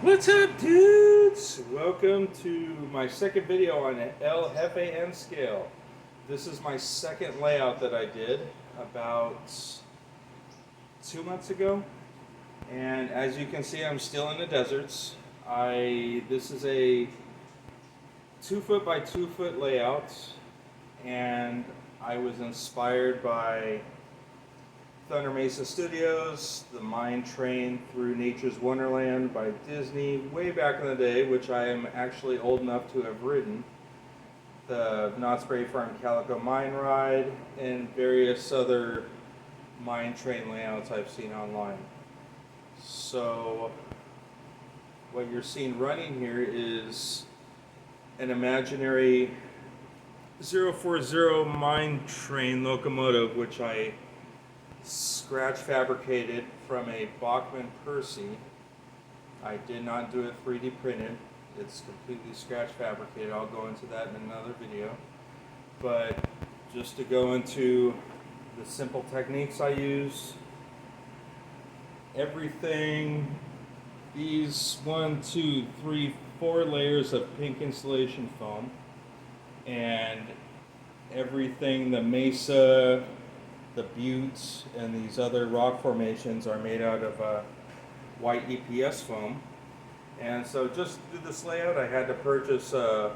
What's up, dudes? Welcome to my second video on an LFAN scale. This is my second layout that I did about 2 months ago. And as you can see, I'm still in the deserts. This is a 2 foot by 2 foot layout, and I was inspired by Thunder Mesa Studios, The Mine Train Through Nature's Wonderland by Disney way back in the day, which I am actually old enough to have ridden, the Knott's Berry Farm Calico Mine Ride, and various other mine train layouts I've seen online. So what you're seeing running here is an imaginary 040 mine train locomotive, which I scratch fabricated from a Bachmann Percy. I did not do it 3D printed. It's completely scratch fabricated. I'll go into that in another video. But just to go into the simple techniques I use, everything, these 1, 2, 3, 4 layers of pink insulation foam, and everything, the mesa, the buttes, and these other rock formations are made out of white EPS foam. And so just to do this layout, I had to purchase a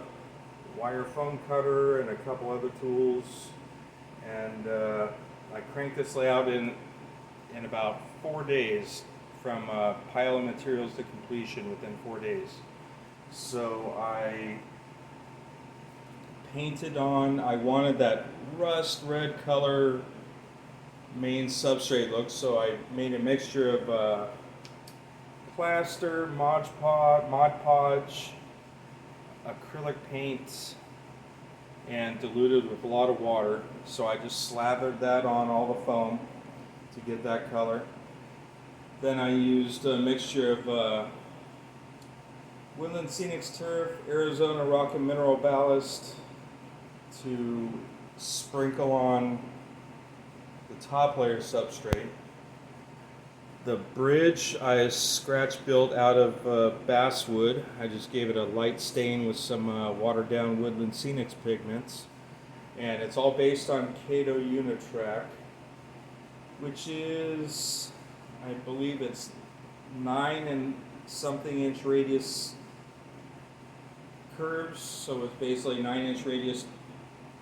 wire foam cutter and a couple other tools. And I cranked this layout in about 4 days, from pile of materials to completion within 4 days. So I painted on, I wanted that rust red color main substrate look, so I made a mixture of plaster, Mod Podge, acrylic paint, and diluted with a lot of water. So I just slathered that on all the foam to get that color. Then I used a mixture of Woodland Scenics Turf, Arizona Rock and Mineral Ballast to sprinkle on the top layer substrate. The bridge I scratch built out of basswood. I just gave it a light stain with some watered down Woodland Scenics pigments. And it's all based on Kato Unitrack, which is, I believe it's 9 and something inch radius curves. So it's basically 9-inch radius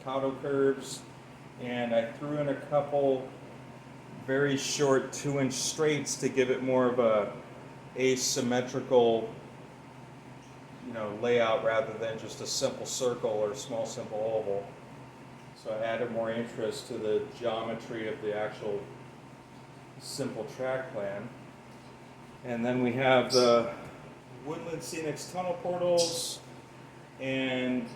Kato curves. And I threw in a couple very short 2-inch straights to give it more of a asymmetrical, layout rather than just a simple circle or small simple oval. So I added more interest to the geometry of the actual simple track plan. And then we have the Woodland Scenics tunnel portals and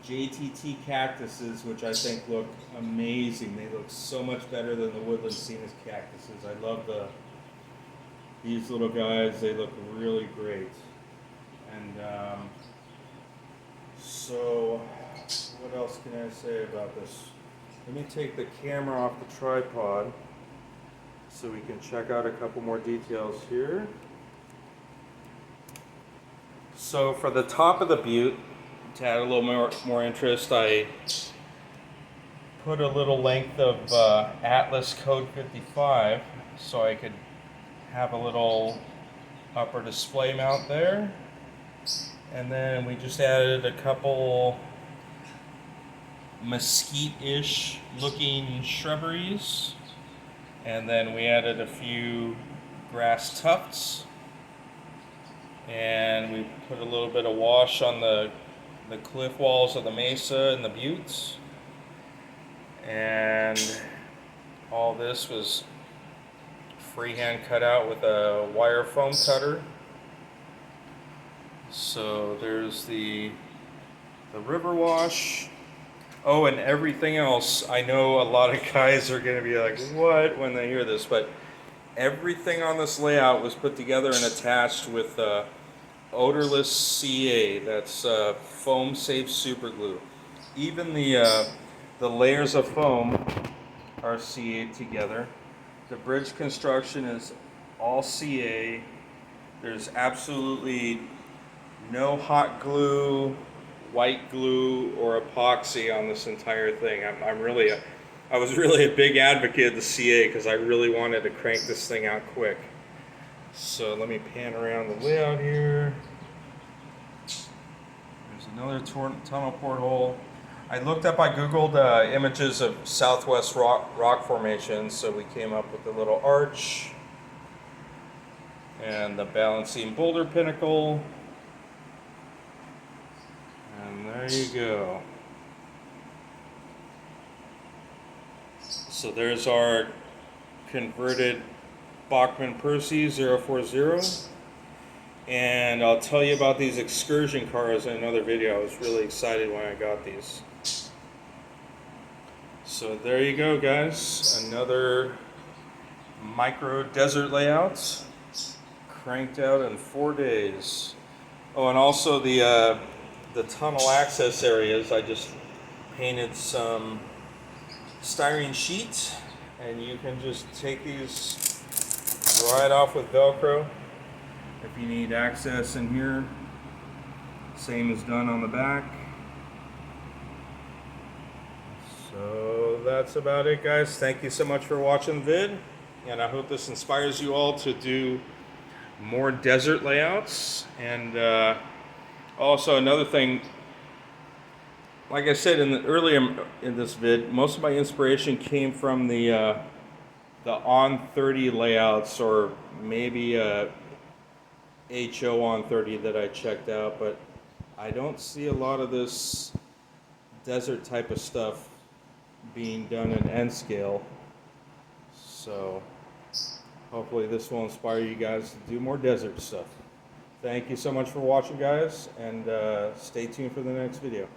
JTT cactuses, which I think look amazing. They look so much better than the Woodland Scenics cactuses. I love these little guys. They look really great. And so what else can I say about this? Let me take the camera off the tripod so we can check out a couple more details here. So for the top of the butte, to add a little more interest, I put a little length of Atlas Code 55 so I could have a little upper display mount there. And then we just added a couple mesquite-ish looking shrubberies. And then we added a few grass tufts. And we put a little bit of wash on the cliff walls of the mesa and the buttes. And all this was freehand cut out with a wire foam cutter. So there's the river wash. Oh, and everything else. I know a lot of guys are going to be like, what, when they hear this, but everything on this layout was put together and attached with odorless CA. That's foam safe super glue. Even the layers of foam are CA together. The bridge construction is all CA. There's absolutely no hot glue, white glue, or epoxy on this entire thing. I was really a big advocate of the CA because I really wanted to crank this thing out quick. So let me pan around the layout here. There's another tunnel porthole. I Googled images of Southwest rock formations, so we came up with the little arch and the balancing boulder pinnacle. And there you go. So there's our converted Bachmann Percy 040. And I'll tell you about these excursion cars in another video. I was really excited when I got these. So there you go, guys. Another micro desert layout cranked out in 4 days. Oh, and also the tunnel access areas, I just painted some styrene sheet, and you can just take these right off with Velcro if you need access in here. Same is done on the back. So that's about it, guys. Thank you so much for watching the vid, and I hope this inspires you all to do more desert layouts. And also another thing, like I said earlier in this vid, most of my inspiration came from the on 30 layouts, or maybe HO on 30 that I checked out, but I don't see a lot of this desert type of stuff being done in N scale. So hopefully this will inspire you guys to do more desert stuff. Thank you so much for watching, guys, and stay tuned for the next video.